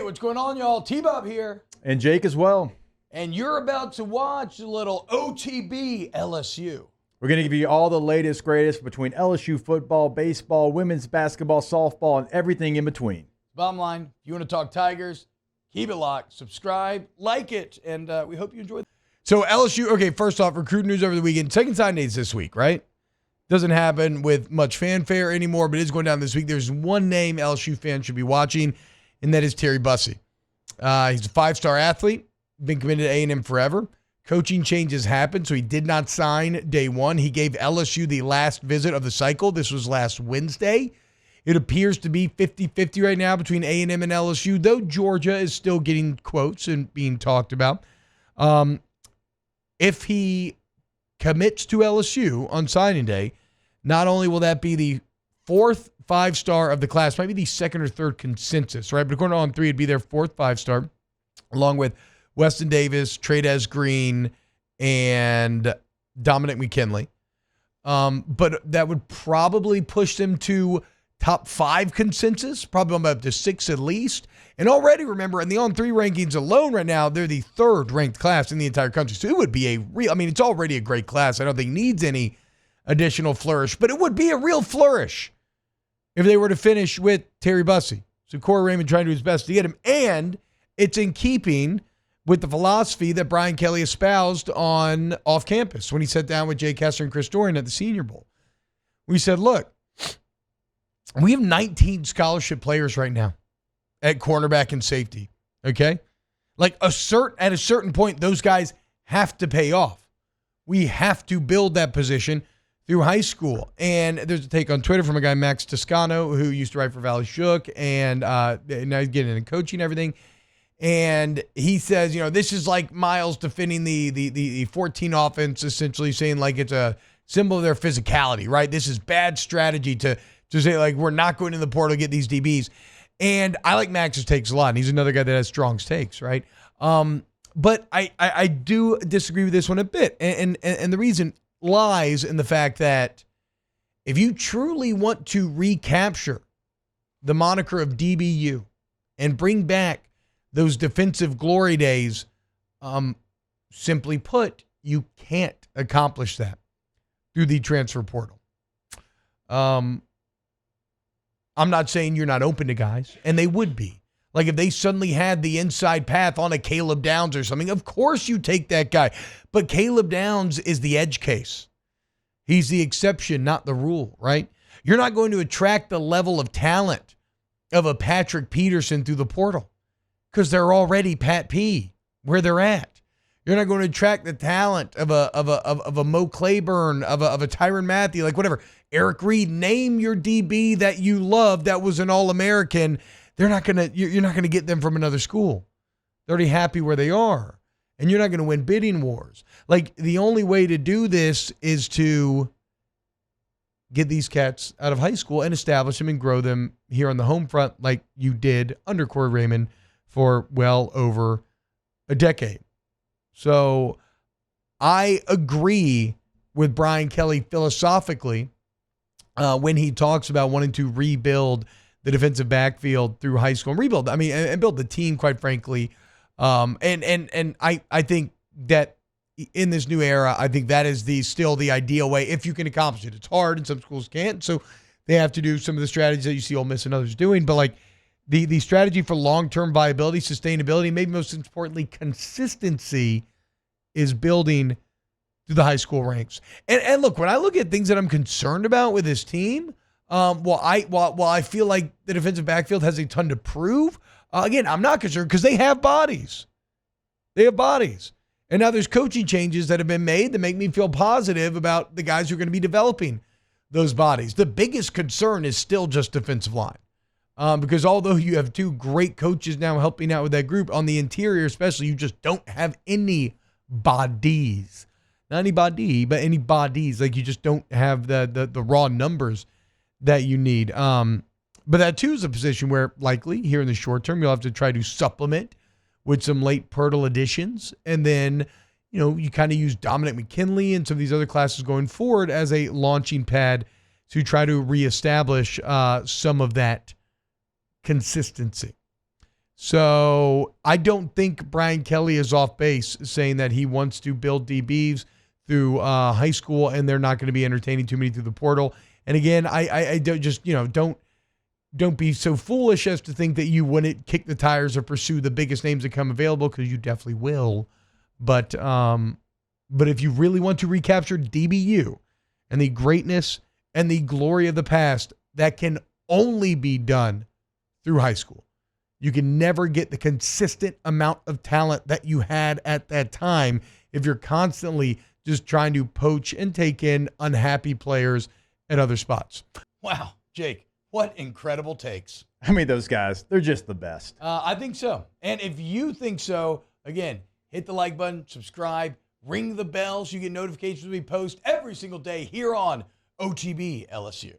what's going on, y'all? T-Bob here. And Jake as well. And you're about to watch a little OTB LSU. We're going to give you all the latest, greatest between LSU football, baseball, women's basketball, softball, and everything in between. Bottom line, if you want to talk Tigers, keep it locked, subscribe, like it, and we hope you enjoy it. So LSU, okay, first off, recruiting news over the weekend. Second sign days this week, right? Doesn't happen with much fanfare anymore, but it is going down this week. There's one name LSU fans should be watching, and that is Terry Bussey. He's a five-star athlete, been committed to A&M forever. Coaching changes happened, so he did not sign day one. He gave LSU the last visit of the cycle. This was last Wednesday. It appears to be 50-50 right now between A&M and LSU, though Georgia is still getting quotes and being talked about. If he commits to LSU on signing day, not only will that be the fourth five-star of the class, might be the second or third consensus, right? But according to On3, it'd be their fourth five-star, along with Weston Davis, Trades Green, and Dominic McKinley. But that would probably push them to top five consensus, probably up to six at least. And already, remember, in the On3 rankings alone right now, they're the third ranked class in the entire country. So it would be a real, it's already a great class. I don't think it needs any additional flourish, but it would be a real flourish if they were to finish with Terry Bussey. So Corey Raymond trying to do his best to get him. And it's in keeping with the philosophy that Brian Kelly espoused on off campus when he sat down with Jake Hester and Chris Dorian at the Senior Bowl. We said, look, we have 19 scholarship players right now at cornerback and safety, okay? Like at a certain point, those guys have to pay off. We have to build that position through high school. And there's a take on Twitter from a guy, Max Toscano, who used to write for Valley Shook, and now he's getting into coaching and everything. And he says, this is like Miles defending the 14 offense, essentially saying like it's a symbol of their physicality, right? This is bad strategy to say like we're not going in the portal to get these DBs. And I like Max's takes a lot. And he's another guy that has strong takes, right? But I do disagree with this one a bit. And the reason lies in the fact that if you truly want to recapture the moniker of DBU and bring back those defensive glory days, simply put, you can't accomplish that through the transfer portal. I'm not saying you're not open to guys, and they would be. Like if they suddenly had the inside path on a Caleb Downs or something, of course you take that guy. But Caleb Downs is the edge case. He's the exception, not the rule, right? You're not going to attract the level of talent of a Patrick Peterson through the portal because they're already Pat P where they're at. You're not going to attract the talent of a Mo Claiborne, of a Tyrann Mathieu, like whatever. Eric Reed, name your DB that you love that was an All-American. You're not going to get them from another school. They're already happy where they are. And you're not going to win bidding wars. Like the only way to do this is to get these cats out of high school and establish them and grow them here on the home front like you did under Corey Raymond for well over a decade. So I agree with Brian Kelly philosophically when he talks about wanting to rebuild the defensive backfield through high school and rebuild, and build the team, quite frankly. And I think that in this new era, I think that is still the ideal way if you can accomplish it. It's hard and some schools can't, so they have to do some of the strategies that you see Ole Miss and others doing. But like the strategy for long-term viability, sustainability, maybe most importantly, consistency is building through the high school ranks. And look, when I look at things that I'm concerned about with this team, while I feel like the defensive backfield has a ton to prove, again, I'm not concerned because they have bodies. They have bodies. And now there's coaching changes that have been made that make me feel positive about the guys who are going to be developing those bodies. The biggest concern is still just defensive line. Because although you have two great coaches now helping out with that group, on the interior especially, you just don't have any bodies. Not anybody, but any bodies. Like you just don't have the raw numbers that you need. But that too is a position where likely here in the short term, you'll have to try to supplement with some late portal additions. And then, you kind of use Dominic McKinley and some of these other classes going forward as a launching pad to try to reestablish some of that consistency. So I don't think Brian Kelly is off base saying that he wants to build DBs through high school and they're not going to be entertaining too many through the portal. And again, I don't just, don't be so foolish as to think that you wouldn't kick the tires or pursue the biggest names that come available, because you definitely will. But if you really want to recapture DBU and the greatness and the glory of the past, that can only be done through high school. You can never get the consistent amount of talent that you had at that time if you're constantly just trying to poach and take in unhappy players at other spots. Wow, Jake, what incredible takes. I mean, those guys, they're just the best. I think so. And if you think so, again, hit the like button, subscribe, ring the bell so you get notifications when we post every single day here on OTB LSU.